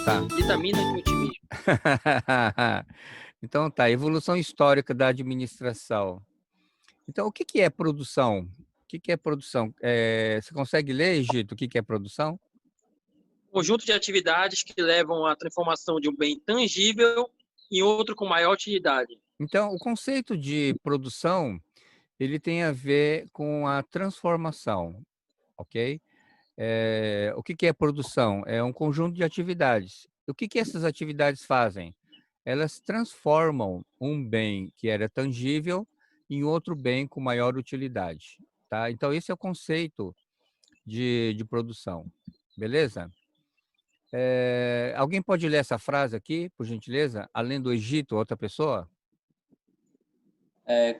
Tá. Vitamina de otimismo. Então tá, evolução histórica da administração. Então o que que é produção? O que que é produção? Você consegue ler, Egito, o que que é produção? Conjunto de atividades que levam à transformação de um bem tangível em outro com maior utilidade. Então o conceito de produção, ele tem a ver com a transformação, ok? O que que é produção? É um conjunto de atividades. O que que essas atividades fazem? Elas transformam um bem que era tangível em outro bem com maior utilidade, tá? Então esse é o conceito de produção, beleza? Alguém pode ler essa frase aqui, por gentileza? Além do Egito, outra pessoa?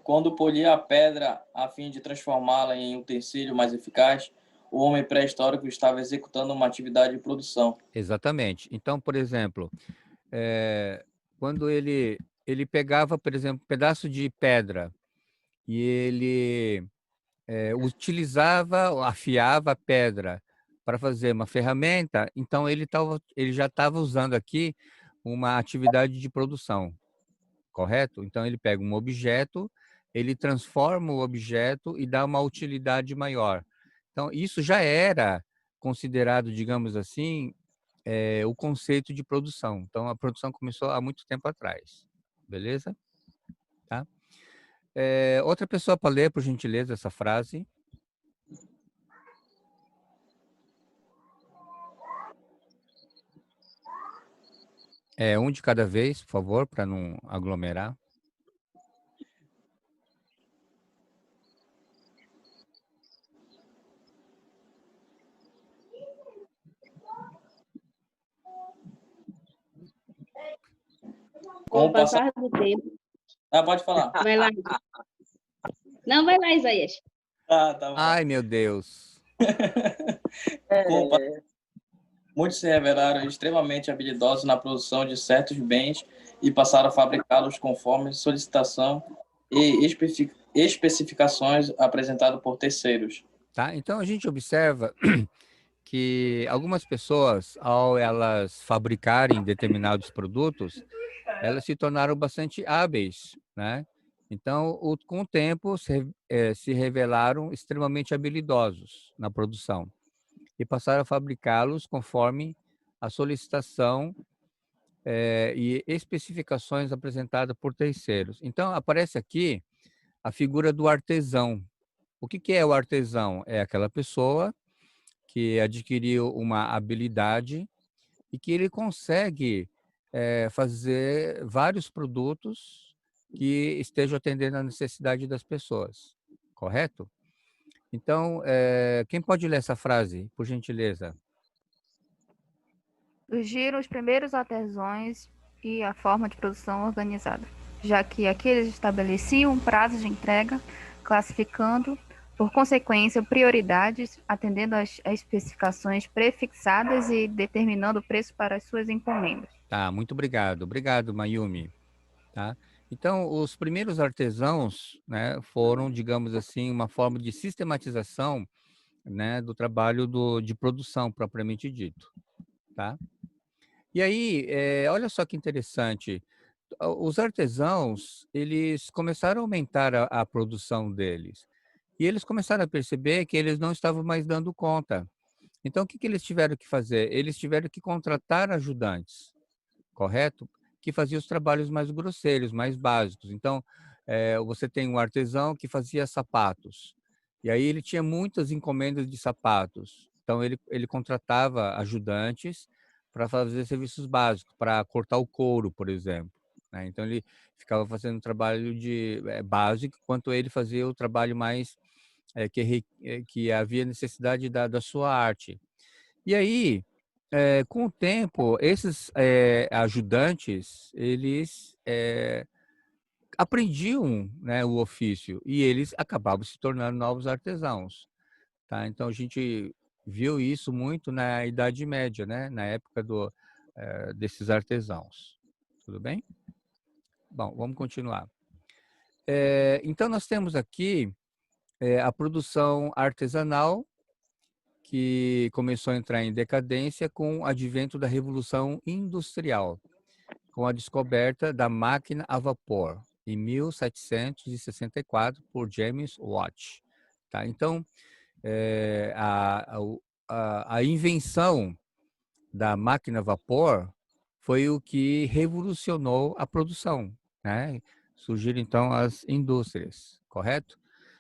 Quando polia a pedra a fim de transformá-la em um utensílio mais eficaz, o homem pré-histórico estava executando uma atividade de produção. Exatamente. Então, por exemplo, quando ele pegava, por exemplo, um pedaço de pedra e ele utilizava, afiava a pedra para fazer uma ferramenta, então ele já estava usando aqui uma atividade de produção, correto? Então ele pega um objeto, ele transforma o objeto e dá uma utilidade maior. Então isso já era considerado, digamos assim, o conceito de produção. Então a produção começou há muito tempo atrás, beleza? Tá? Outra pessoa para ler, por gentileza, essa frase. Um de cada vez, por favor, para não aglomerar. Com Com o o passar... passar do tempo. Pode falar. Vai lá. Não, vai lá, Isaías. Tá bom. Ai, meu Deus. Muitos se revelaram extremamente habilidosos na produção de certos bens e passaram a fabricá-los conforme solicitação e especificações apresentadas por terceiros. Tá? Então a gente observa que algumas pessoas, ao elas fabricarem determinados produtos, elas se tornaram bastante hábeis, né? Então, com o tempo, se revelaram extremamente habilidosos na produção e passaram a fabricá-los conforme a solicitação e especificações apresentadas por terceiros. Então, aparece aqui a figura do artesão. O que que é o artesão? É aquela pessoa que adquiriu uma habilidade e que ele consegue fazer vários produtos que estejam atendendo à necessidade das pessoas, correto? Então, quem pode ler essa frase, por gentileza? Surgiram os primeiros artesãos e a forma de produção organizada, já que aqueles estabeleciam um prazo de entrega, classificando, por consequência, prioridades, atendendo às especificações prefixadas e determinando o preço para as suas encomendas. Tá, muito obrigado. Obrigado, Mayumi. Tá? Então, os primeiros artesãos, né, foram, digamos assim, uma forma de sistematização, né, do trabalho de produção propriamente dito, tá? E aí, olha só que interessante, os artesãos, eles começaram a aumentar a produção deles, e eles começaram a perceber que eles não estavam mais dando conta. Então, o que que eles tiveram que fazer? Eles tiveram que contratar ajudantes, correto? Que faziam os trabalhos mais grosseiros, mais básicos. Então, você tem um artesão que fazia sapatos, e aí ele tinha muitas encomendas de sapatos. Então, ele contratava ajudantes para fazer serviços básicos, para cortar o couro, por exemplo, né. Então, ele ficava fazendo trabalho básico, enquanto ele fazia o trabalho mais, que havia necessidade da sua arte. E aí, com o tempo, esses, ajudantes, eles, aprendiam, né, o ofício e eles acabavam se tornando novos artesãos, tá. Então a gente viu isso muito na Idade Média, né, na época desses artesãos. Tudo bem? Bom, vamos continuar. Então nós temos aqui, a produção artesanal, que começou a entrar em decadência com o advento da Revolução Industrial, com a descoberta da máquina a vapor, em 1764, por James Watt. Tá? Então, a invenção da máquina a vapor foi o que revolucionou a produção, né? Surgiram, então, as indústrias, correto?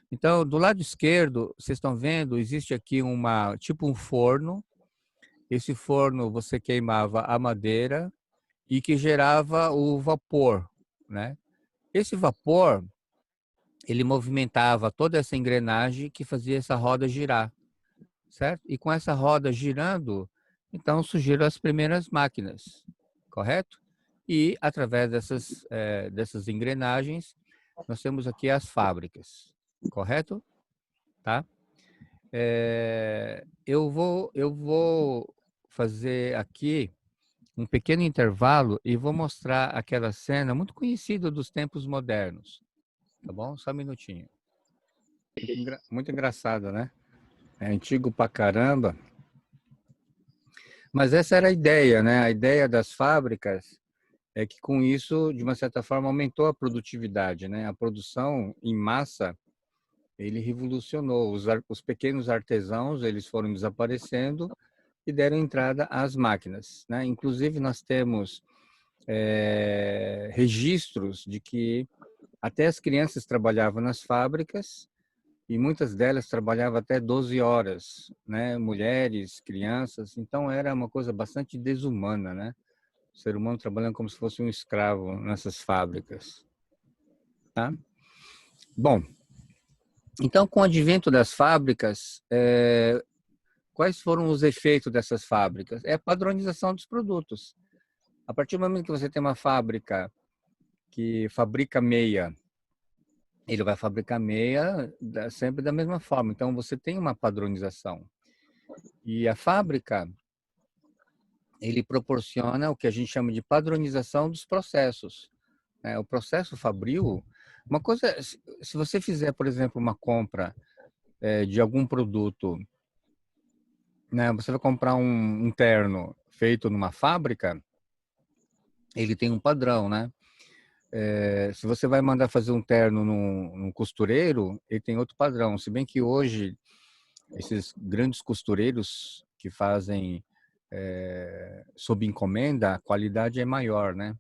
Então, do lado esquerdo, vocês estão vendo, existe aqui tipo um forno. Esse forno você queimava a madeira e que gerava o vapor, né? Esse vapor, ele movimentava toda essa engrenagem que fazia essa roda girar, certo? E com essa roda girando, então surgiram as primeiras máquinas, correto? E através dessas engrenagens, nós temos aqui as fábricas, correto? Tá? Eu vou fazer aqui um pequeno intervalo e vou mostrar aquela cena muito conhecida dos tempos modernos, tá bom? Só um minutinho. Muito engraçado, né? É antigo pra caramba. Mas essa era a ideia, né? A ideia das fábricas é que com isso, de uma certa forma, aumentou a produtividade, né? A produção em massa, ele revolucionou. Os pequenos artesãos, eles foram desaparecendo e deram entrada às máquinas, né? Inclusive, nós temos registros de que até as crianças trabalhavam nas fábricas e muitas delas trabalhavam até 12 horas, né? Mulheres, crianças. Então, era uma coisa bastante desumana, né? O ser humano trabalhando como se fosse um escravo nessas fábricas, tá? Bom, então, com o advento das fábricas, quais foram os efeitos dessas fábricas? É a padronização dos produtos. A partir do momento que você tem uma fábrica que fabrica meia, ele vai fabricar meia sempre da mesma forma. Então, você tem uma padronização. E a fábrica, ele proporciona o que a gente chama de padronização dos processos. O processo fabril, uma coisa, se você fizer, por exemplo, uma compra de algum produto, né, você vai comprar um terno feito numa fábrica, ele tem um padrão, né? Se você vai mandar fazer um terno num costureiro, ele tem outro padrão. Se bem que hoje, esses grandes costureiros que fazem sob encomenda, a qualidade é maior, né?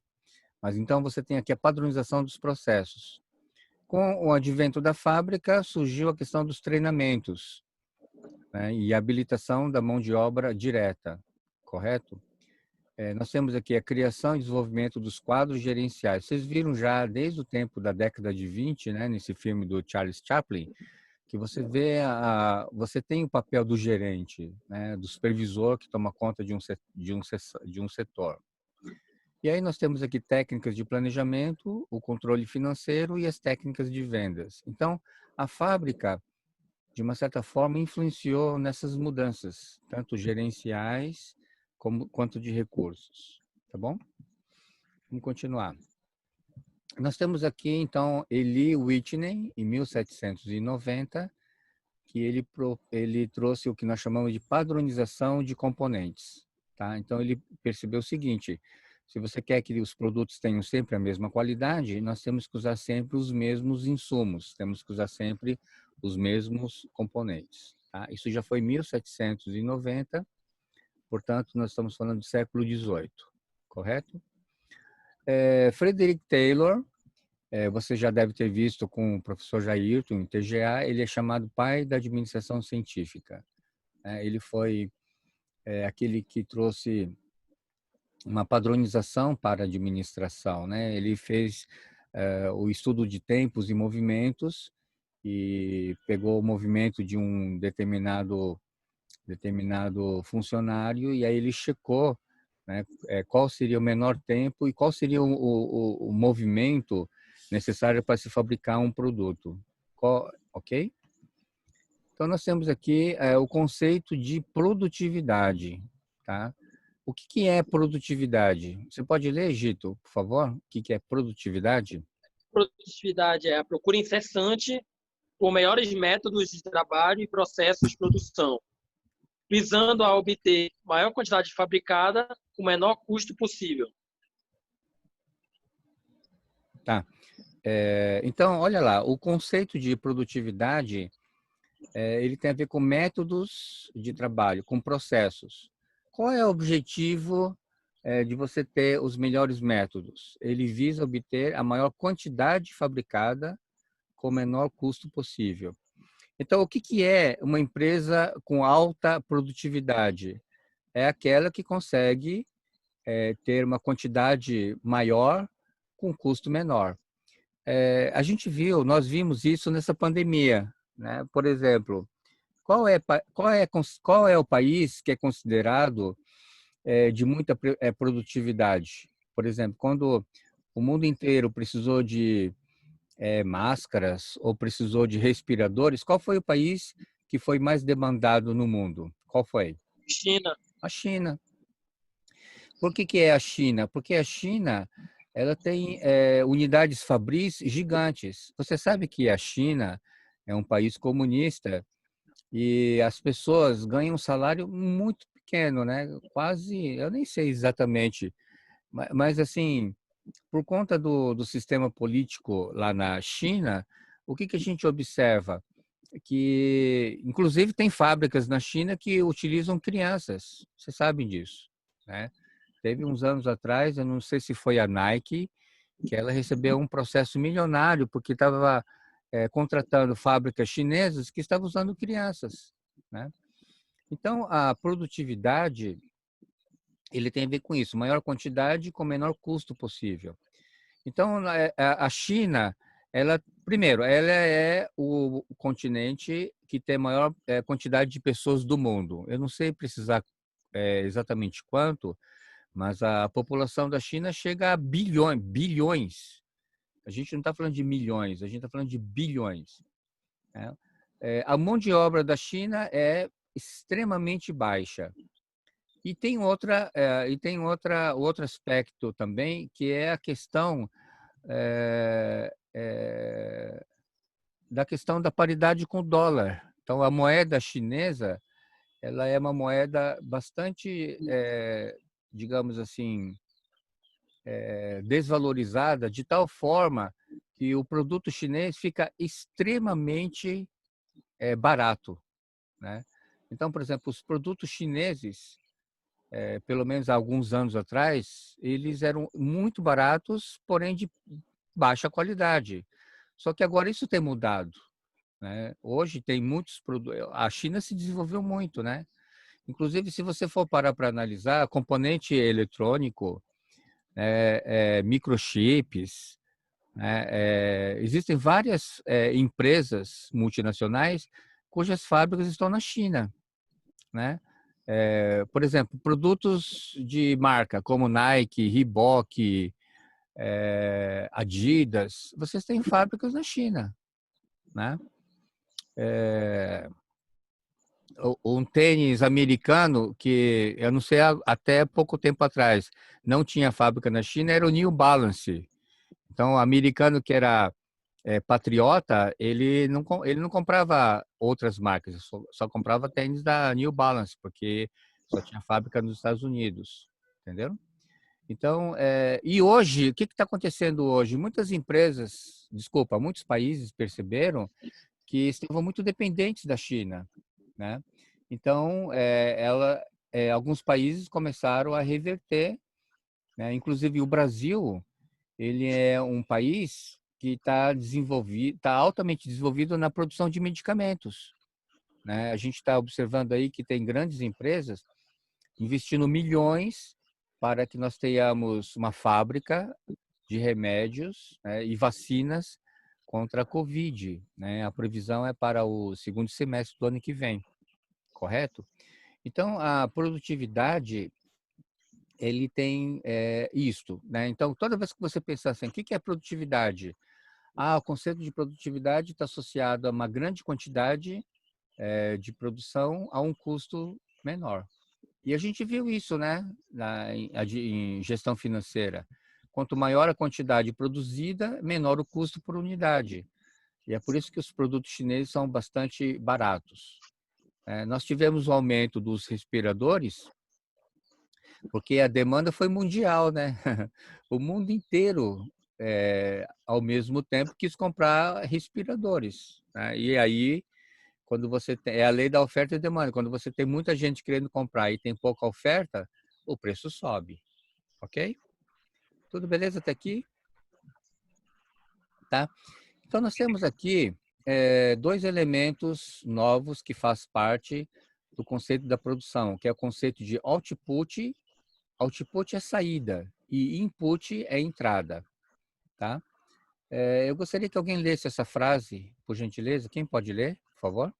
Mas então você tem aqui a padronização dos processos. Com o advento da fábrica, surgiu a questão dos treinamentos, né, e a habilitação da mão de obra direta, correto? Nós temos aqui a criação e desenvolvimento dos quadros gerenciais. Vocês viram já desde o tempo da década de 20, né, nesse filme do Charles Chaplin, que você vê você tem o papel do gerente, né, do supervisor que toma conta de um setor. E aí nós temos aqui técnicas de planejamento, o controle financeiro e as técnicas de vendas. Então, a fábrica, de uma certa forma, influenciou nessas mudanças, tanto gerenciais quanto de recursos. Tá bom? Vamos continuar. Nós temos aqui, então, Eli Whitney, em 1790, que ele trouxe o que nós chamamos de padronização de componentes. Tá? Então, ele percebeu o seguinte: se você quer que os produtos tenham sempre a mesma qualidade, nós temos que usar sempre os mesmos insumos, temos que usar sempre os mesmos componentes. Tá? Isso já foi em 1790, portanto, nós estamos falando do século XVIII, correto? Frederick Taylor, você já deve ter visto com o professor Jairton, em TGA, ele é chamado pai da administração científica. Ele foi aquele que trouxe uma padronização para a administração, né? Ele fez o estudo de tempos e movimentos e pegou o movimento de um determinado funcionário e aí ele checou, né, qual seria o menor tempo e qual seria o movimento necessário para se fabricar um produto. Ok? Então, nós temos aqui o conceito de produtividade, tá? O que é produtividade? Você pode ler, Gito, por favor? O que é produtividade? Produtividade é a procura incessante por melhores métodos de trabalho e processos de produção. visando a obter maior quantidade fabricada com o menor custo possível. Tá. Então, olha lá, o conceito de produtividade, ele tem a ver com métodos de trabalho, com processos. Qual é o objetivo de você ter os melhores métodos? Ele visa obter a maior quantidade fabricada com o menor custo possível. Então, o que que é uma empresa com alta produtividade? É aquela que consegue ter uma quantidade maior com custo menor. Nós vimos isso nessa pandemia, né? Por exemplo, qual é o país que é considerado de muita produtividade? Por exemplo, quando o mundo inteiro precisou de máscaras ou precisou de respiradores, qual foi o país que foi mais demandado no mundo? Qual foi? China. A China. Por que que é a China? Porque a China, ela tem unidades fabris gigantes. Você sabe que a China é um país comunista e as pessoas ganham um salário muito pequeno, né? Quase, eu nem sei exatamente, mas assim, por conta do sistema político lá na China, o que que a gente observa? Que, inclusive, tem fábricas na China que utilizam crianças. Vocês sabem disso, né? Teve uns anos atrás, eu não sei se foi a Nike, que ela recebeu um processo milionário porque estava contratando fábricas chinesas que estavam usando crianças, né? Então, a produtividade, ele tem a ver com isso, maior quantidade com menor custo possível. Então, a China, primeiro, ela é o continente que tem a maior quantidade de pessoas do mundo. Eu não sei precisar exatamente quanto, mas a população da China chega a bilhões. A gente não está falando de milhões, a gente está falando de bilhões, né? A mão de obra da China é extremamente baixa. Outro aspecto também, que é a questão da questão da paridade com o dólar. Então, a moeda chinesa, ela é uma moeda bastante, digamos assim, desvalorizada, de tal forma que o produto chinês fica extremamente barato, né? Então, por exemplo, os produtos chineses, pelo menos há alguns anos atrás, eles eram muito baratos, porém de baixa qualidade. Só que agora isso tem mudado, né? Hoje tem muitos produtos. A China se desenvolveu muito, né? Inclusive, se você for parar para analisar, componente eletrônico, microchips, né? Existem várias empresas multinacionais cujas fábricas estão na China, né? Por exemplo, produtos de marca como Nike, Reebok, Adidas, vocês têm fábricas na China, né? Um tênis americano que eu não sei até pouco tempo atrás não tinha fábrica na China era o New Balance. Então, o americano que era patriota, ele não comprava outras marcas, só comprava tênis da New Balance, porque só tinha fábrica nos Estados Unidos, entendeu? Então, e hoje, o que está acontecendo hoje? Muitos países perceberam que estavam muito dependentes da China, né? Então, alguns países começaram a reverter, né? Inclusive o Brasil, ele é um país que está altamente desenvolvido na produção de medicamentos, né? A gente está observando aí que tem grandes empresas investindo milhões para que nós tenhamos uma fábrica de remédios, né, e vacinas contra a Covid, né? A previsão é para o segundo semestre do ano que vem, correto? Então, a produtividade, ele tem isto, né? Então, toda vez que você pensar assim, o que é produtividade? O conceito de produtividade está associado a uma grande quantidade de produção a um custo menor. E a gente viu isso, né, em gestão financeira. Quanto maior a quantidade produzida, menor o custo por unidade. E é por isso que os produtos chineses são bastante baratos. Nós tivemos o aumento dos respiradores, porque a demanda foi mundial, né? O mundo inteiro, ao mesmo tempo, quis comprar respiradores, né? E aí, quando você tem, é a lei da oferta e demanda. Quando você tem muita gente querendo comprar e tem pouca oferta, o preço sobe, ok? Tudo beleza até aqui? Tá? Então, nós temos aqui dois elementos novos que faz parte do conceito da produção, que é o conceito de output. Output é saída e input é entrada, tá? Eu gostaria que alguém lesse essa frase, por gentileza. Quem pode ler, por favor?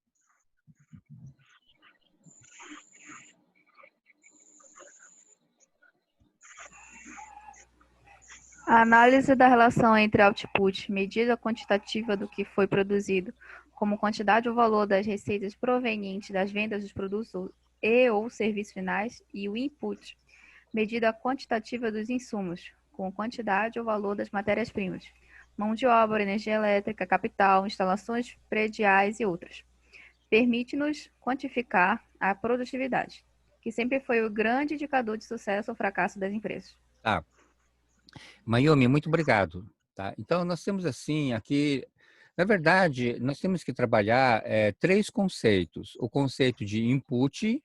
A análise da relação entre output, medida quantitativa do que foi produzido, como quantidade ou valor das receitas provenientes das vendas dos produtos ou serviços finais, e o input, medida quantitativa dos insumos, com quantidade ou valor das matérias-primas, mão de obra, energia elétrica, capital, instalações prediais e outras. Permite-nos quantificar a produtividade, que sempre foi o grande indicador de sucesso ou fracasso das empresas. Tá. Mayumi, muito obrigado. Tá? Então, nós temos assim aqui, na verdade, nós temos que trabalhar três conceitos. O conceito de input,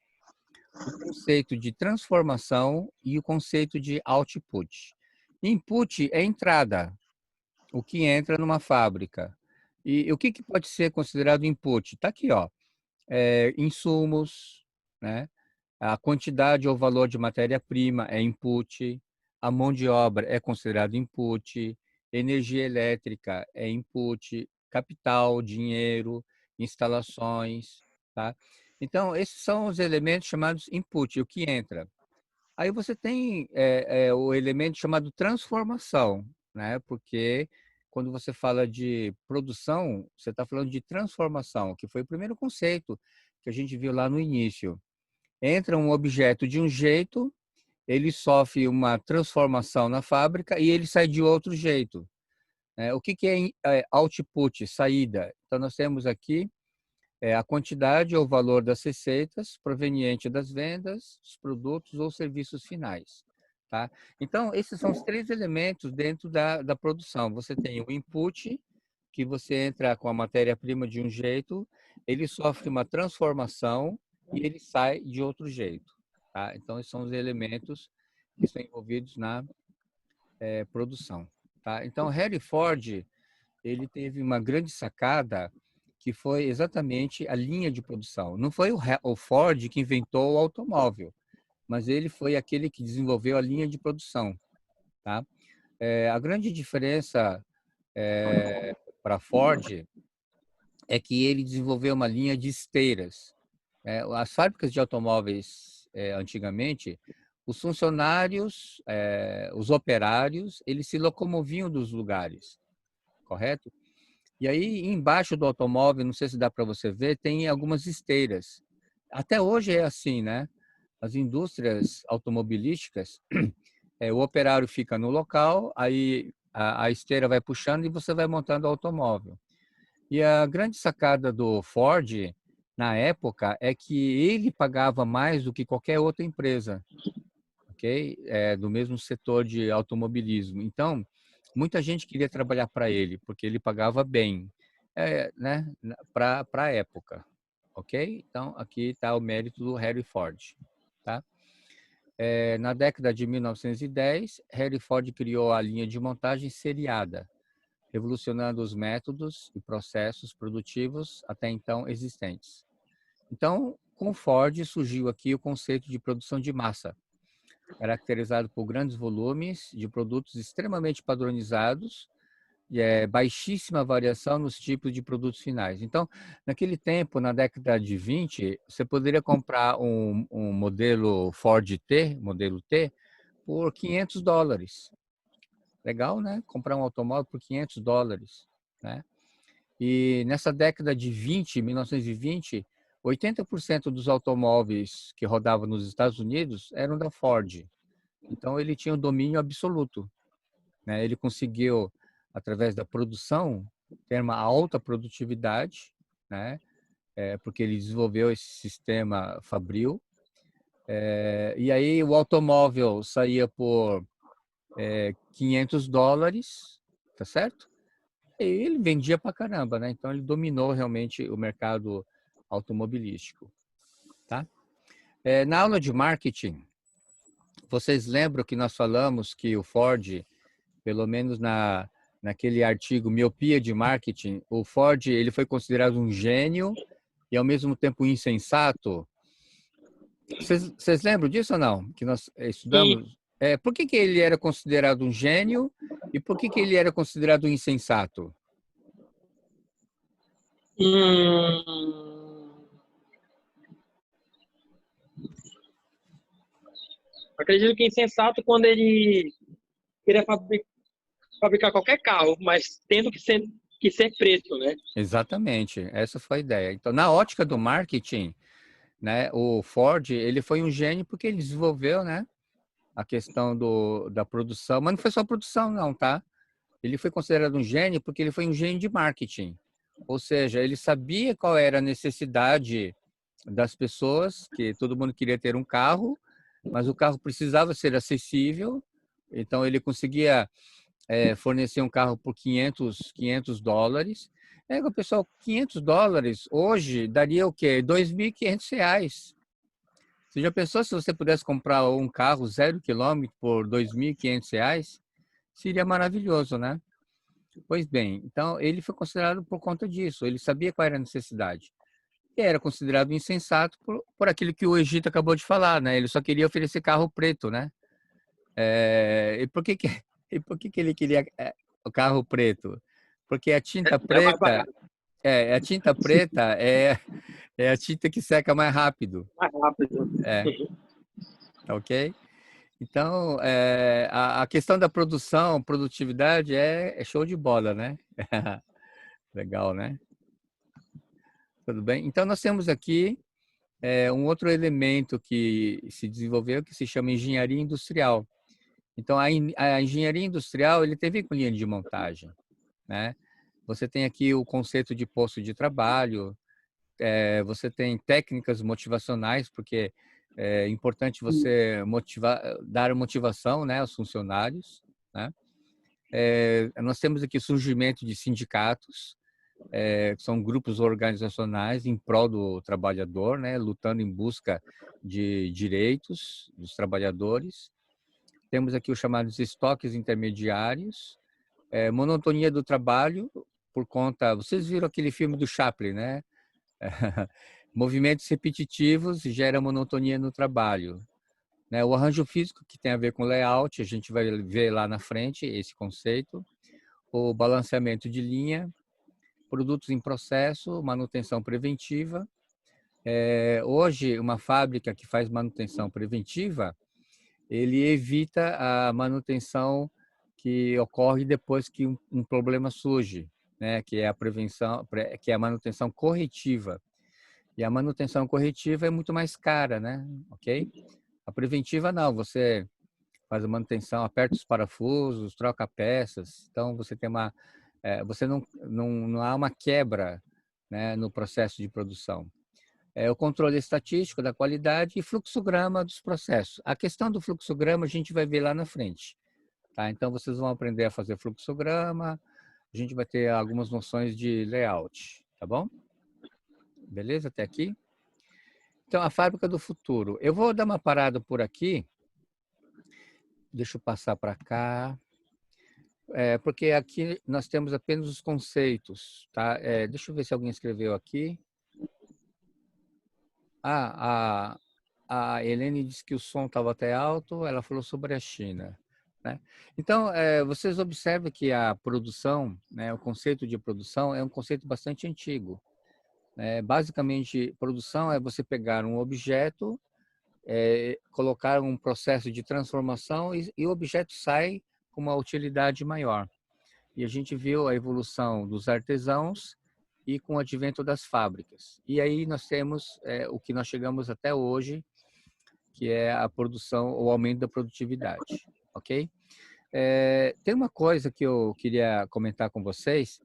o conceito de transformação e o conceito de output. Input é entrada, o que entra numa fábrica. E o que pode ser considerado input? Está aqui, ó. Insumos, né? A quantidade ou valor de matéria-prima é input, a mão de obra é considerado input, energia elétrica é input, capital, dinheiro, instalações, tá? Então, esses são os elementos chamados input, o que entra. Aí você tem o elemento chamado transformação, né? Porque quando você fala de produção, você está falando de transformação, que foi o primeiro conceito que a gente viu lá no início. Entra um objeto de um jeito, ele sofre uma transformação na fábrica e ele sai de outro jeito. O que é output, saída? Então, nós temos aqui a quantidade ou valor das receitas proveniente das vendas, dos produtos ou serviços finais. Tá? Então, esses são os três elementos dentro da produção. Você tem o input, que você entra com a matéria-prima de um jeito, ele sofre uma transformação e ele sai de outro jeito. Tá? Então, esses são os elementos que estão envolvidos na produção. Tá? Então, Henry Ford, ele teve uma grande sacada que foi exatamente a linha de produção. Não foi o Ford que inventou o automóvel, mas ele foi aquele que desenvolveu a linha de produção. Tá? A grande diferença para Ford é que ele desenvolveu uma linha de esteiras. As fábricas de automóveis, antigamente, os funcionários, os operários, eles se locomoviam dos lugares, correto? E aí, embaixo do automóvel, não sei se dá para você ver, tem algumas esteiras. Até hoje é assim, né? As indústrias automobilísticas, o operário fica no local, aí a esteira vai puxando e você vai montando o automóvel. E a grande sacada do Ford, na época, é que ele pagava mais do que qualquer outra empresa, ok? Do mesmo setor de automobilismo. Então, muita gente queria trabalhar para ele, porque ele pagava bem, né? Para a época, ok? Então, aqui está o mérito do Henry Ford, tá? Na década de 1910, Henry Ford criou a linha de montagem seriada, revolucionando os métodos e processos produtivos até então existentes. Então, com Ford surgiu aqui o conceito de produção de massa, caracterizado por grandes volumes de produtos extremamente padronizados e baixíssima variação nos tipos de produtos finais. Então, naquele tempo, na década de 20, você poderia comprar um modelo Ford T, modelo T, por $500. Legal, né? Comprar um automóvel por $500, né? E nessa década de 1920, 80% dos automóveis que rodavam nos Estados Unidos eram da Ford. Então, ele tinha um domínio absoluto, né? Ele conseguiu, através da produção, ter uma alta produtividade, né? porque ele desenvolveu esse sistema fabril. E aí o automóvel saía por $500, tá certo? E ele vendia pra caramba, né? Então ele dominou realmente o mercado automobilístico, tá? Na aula de marketing, vocês lembram que nós falamos que o Ford, pelo menos naquele artigo Miopia de Marketing, o Ford ele foi considerado um gênio e ao mesmo tempo insensato? Vocês lembram disso ou não? Que nós Sim. estudamos? Por que ele era considerado um gênio e por que ele era considerado um insensato? Hum, acredito que é insensato quando ele queria fabricar qualquer carro, mas tendo que ser preto, né? Exatamente, essa foi a ideia. Então, na ótica do marketing, né, o Ford ele foi um gênio porque ele desenvolveu, né, a questão da produção, mas não foi só produção, não, tá? Ele foi considerado um gênio porque ele foi um gênio de marketing. Ou seja, ele sabia qual era a necessidade das pessoas, que todo mundo queria ter um carro, mas o carro precisava ser acessível. Então, ele conseguia fornecer um carro por $500. O pessoal, $500 hoje daria o quê? R$ 2.500. Você já pensou se você pudesse comprar um carro 0 km por R$ 2.500? Seria maravilhoso, né? Pois bem, então ele foi considerado por conta disso. Ele sabia qual era a necessidade. E era considerado insensato por aquilo que o Egito acabou de falar, né? Ele só queria oferecer carro preto, né? E por que e por que ele queria o carro preto? Porque a tinta É o mais preta barato, a tinta preta é a tinta que seca mais rápido, mais rápido. tá ok? Então, a questão da produtividade é show de bola, né? Legal, né? Tudo bem? Então, nós temos aqui um outro elemento que se desenvolveu que se chama engenharia industrial. Então, a engenharia industrial ele teve com linha de montagem, né? Você tem aqui o conceito de posto de trabalho, você tem técnicas motivacionais, porque é importante você dar motivação, né, aos funcionários, né? Nós temos aqui surgimento de sindicatos, que são grupos organizacionais em prol do trabalhador, né, lutando em busca de direitos dos trabalhadores. Temos aqui os chamados estoques intermediários, monotonia do trabalho por conta. Vocês viram aquele filme do Chaplin, né? Movimentos repetitivos gera monotonia no trabalho, né? O arranjo físico que tem a ver com layout, a gente vai ver lá na frente esse conceito. O balanceamento de linha, produtos em processo, manutenção preventiva. Hoje, uma fábrica que faz manutenção preventiva, ele evita a manutenção que ocorre depois que um problema surge, né? Que é a prevenção, que é a manutenção corretiva. E a manutenção corretiva é muito mais cara, né? Ok? A preventiva não, você faz a manutenção, aperta os parafusos, troca peças. Então você tem você não há uma quebra, né, no processo de produção. O controle estatístico da qualidade e fluxograma dos processos. A questão do fluxograma a gente vai ver lá na frente, tá? Então vocês vão aprender a fazer fluxograma, a gente vai ter algumas noções de layout, tá bom? Beleza até aqui? Então a fábrica do futuro. Eu vou dar uma parada por aqui. Deixa eu passar para cá. Porque aqui nós temos apenas os conceitos, tá? Deixa eu ver se alguém escreveu aqui. A Helene disse que o som estava até alto, ela falou sobre a China, né? Então, vocês observam que a produção, né, o conceito de produção é um conceito bastante antigo. Basicamente, produção é você pegar um objeto, colocar um processo de transformação e o objeto sai com uma utilidade maior. E a gente viu a evolução dos artesãos e com o advento das fábricas. E aí nós temos o que nós chegamos até hoje, que é a produção, o aumento da produtividade, ok? Tem uma coisa que eu queria comentar com vocês,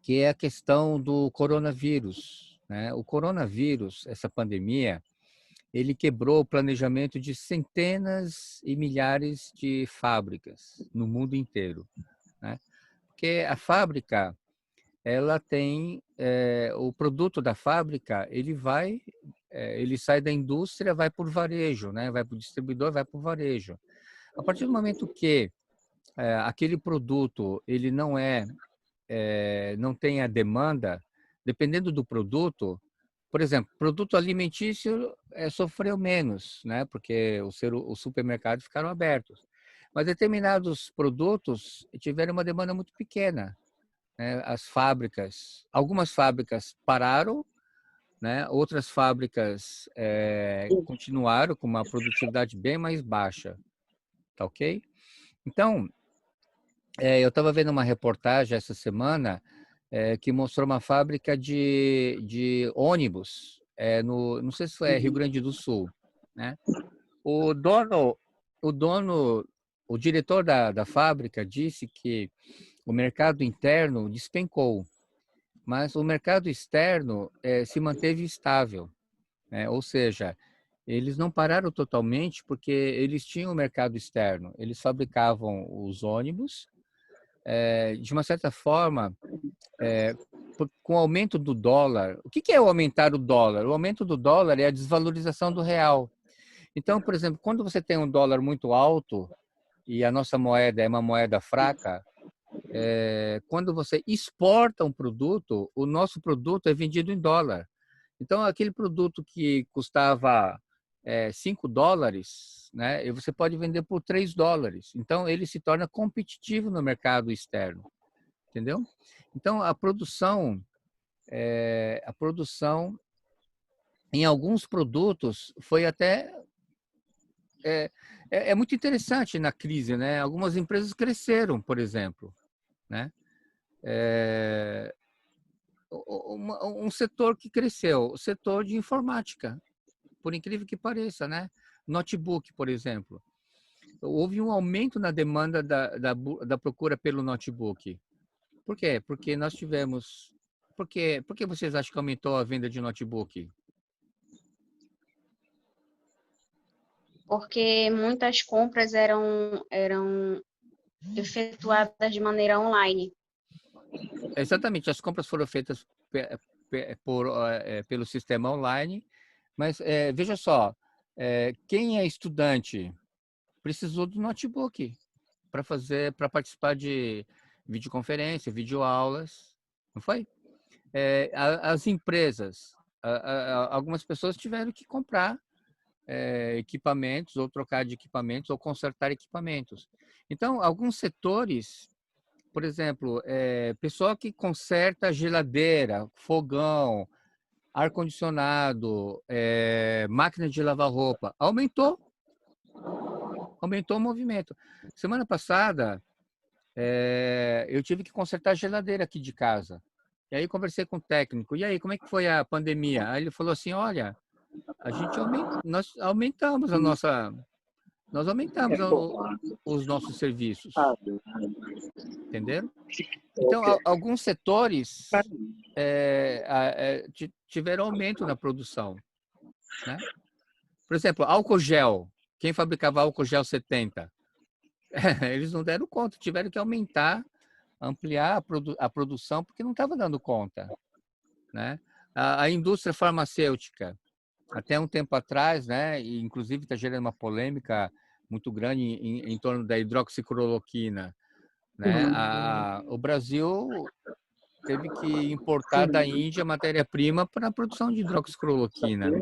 que é a questão do coronavírus, né? O coronavírus, essa pandemia, ele quebrou o planejamento de centenas e milhares de fábricas no mundo inteiro, né? Porque a fábrica, ela tem o produto da fábrica, ele sai da indústria, vai por varejo, né? Vai para o distribuidor, vai para o varejo. A partir do momento que aquele produto ele não tem a demanda, dependendo do produto, por exemplo, produto alimentício sofreu menos, né? Porque os supermercados ficaram abertos. Mas determinados produtos tiveram uma demanda muito pequena, né? Algumas fábricas pararam, né? Outras fábricas continuaram com uma produtividade bem mais baixa, tá ok? Então, eu estava vendo uma reportagem essa semana que mostrou uma fábrica de ônibus, não sei se foi Rio Grande do Sul, né? O dono, o dono, o diretor da fábrica disse que o mercado interno despencou, mas o mercado externo se manteve estável, né? Ou seja, eles não pararam totalmente porque eles tinham o mercado externo. Eles fabricavam os ônibus, de uma certa forma, com o aumento do dólar. O que é o aumentar o dólar? O aumento do dólar é a desvalorização do real. Então, por exemplo, quando você tem um dólar muito alto e a nossa moeda é uma moeda fraca, quando você exporta um produto, o nosso produto é vendido em dólar. Então, aquele produto que custava $5, né, e você pode vender por $3. Então, ele se torna competitivo no mercado externo, entendeu? Então, a produção em alguns produtos foi até muito interessante na crise, né? Algumas empresas cresceram, por exemplo, né? Um setor que cresceu, o setor de informática, por incrível que pareça, né? Notebook, por exemplo. Houve um aumento na demanda da procura pelo notebook. Por quê? Porque nós tivemos... Por que vocês acham que aumentou a venda de notebook? Porque muitas compras eram efetuadas de maneira online. Exatamente, as compras foram feitas pelo sistema online, mas veja só, quem é estudante precisou do notebook para participar de videoconferência, videoaulas, não foi? As empresas, algumas pessoas tiveram que comprar equipamentos, ou trocar de equipamentos, ou consertar equipamentos. Então, alguns setores, por exemplo, pessoal que conserta geladeira, fogão, ar-condicionado, máquina de lavar roupa, aumentou o movimento. Semana passada, eu tive que consertar a geladeira aqui de casa. E aí conversei com o técnico. E aí, como é que foi a pandemia? Aí ele falou assim, olha, nós aumentamos os nossos serviços. Entenderam? Então, alguns setores tiveram aumento na produção, né? Por exemplo, álcool gel. Quem fabricava álcool gel 70? Eles não deram conta, tiveram que ampliar a produção porque não estava dando conta, né? A indústria farmacêutica, até um tempo atrás, né, e inclusive está gerando uma polêmica muito grande em torno da hidroxicloroquina, né? O Brasil teve que importar da Índia matéria-prima para a produção de hidroxicloroquina, né?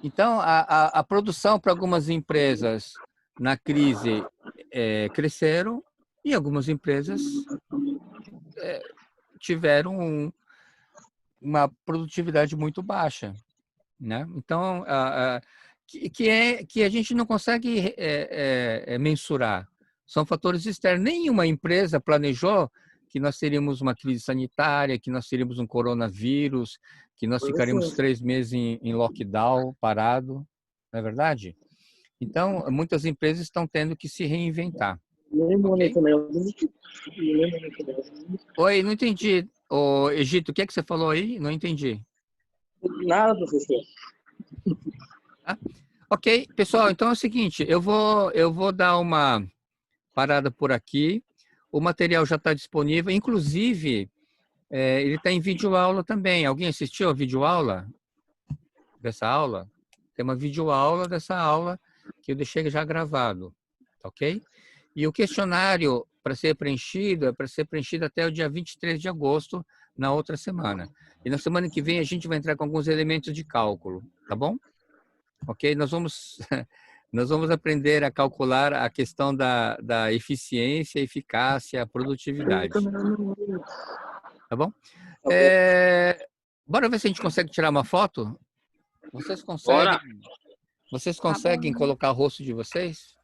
Então, a produção para algumas empresas na crise cresceram e algumas empresas tiveram uma produtividade muito baixa, né? Então, que a gente não consegue mensurar. São fatores externos. Nenhuma empresa planejou que nós teríamos uma crise sanitária, que nós teríamos um coronavírus, que nós ficaríamos 3 meses em lockdown, parado, não é verdade? Então, muitas empresas estão tendo que se reinventar, Não lembro Ok? muito, não. Não lembro muito, não. Oi, não entendi. Ô, Egito, o que é que você falou aí? Não entendi. Nada, professor. Tá? Ok, pessoal, então é o seguinte, eu vou dar uma parada por aqui. O material já está disponível, inclusive, ele está em videoaula também. Alguém assistiu a videoaula dessa aula? Tem uma videoaula dessa aula que eu deixei já gravado, tá ok? E o questionário para ser preenchido é para ser preenchido até o dia 23 de agosto, na outra semana. E na semana que vem a gente vai entrar com alguns elementos de cálculo, tá bom? Ok? Nós vamos aprender a calcular a questão da eficiência, eficácia, produtividade. Tá bom? Bora ver se a gente consegue tirar uma foto? Vocês Bora. conseguem bom. colocar o rosto de vocês?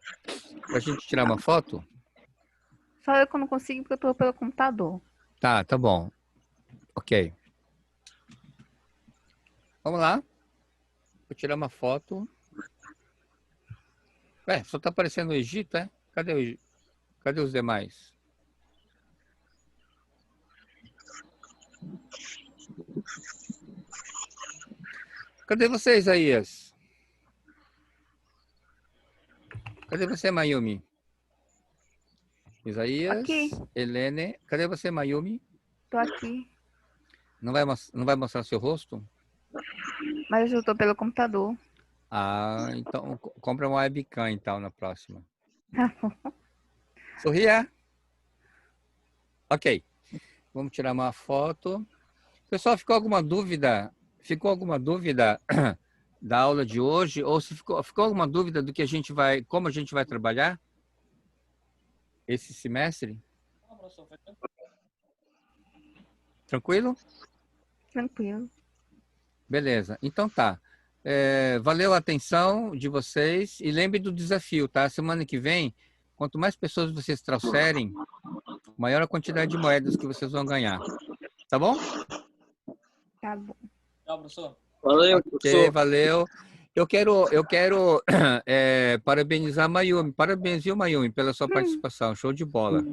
Pra gente tirar uma foto? Só eu que não consigo porque eu tô pelo computador. Tá bom. Ok. Vamos lá. Vou tirar uma foto. Só tá aparecendo o Egito, é? Cadê os demais? Cadê você, Isaías? Cadê você, Mayumi? Isaías, Aqui. Helene. Cadê você, Mayumi? Tô aqui. Não vai mostrar seu rosto? Mas eu tô pelo computador. Ah, então compra uma webcam, então, na próxima. Tá bom. Sorria. Ok. Vamos tirar uma foto. Pessoal, ficou alguma dúvida? Da aula de hoje? Ou se ficou alguma dúvida do que como a gente vai trabalhar esse semestre? Tranquilo? Tranquilo. Beleza. Então tá. Valeu a atenção de vocês e lembre do desafio, tá? Semana que vem, quanto mais pessoas vocês trouxerem, maior a quantidade de moedas que vocês vão ganhar. Tá bom? Tá bom. Tchau, professor. Valeu, Ok, professor. valeu. Eu quero parabenizar a Mayumi. Parabéns, viu, Mayumi, pela sua participação. Show de bola.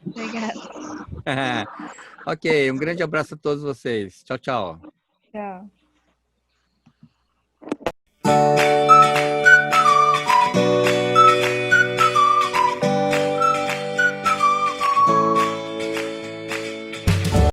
Obrigada. Ok, um grande abraço a todos vocês. Tchau, tchau. Tchau.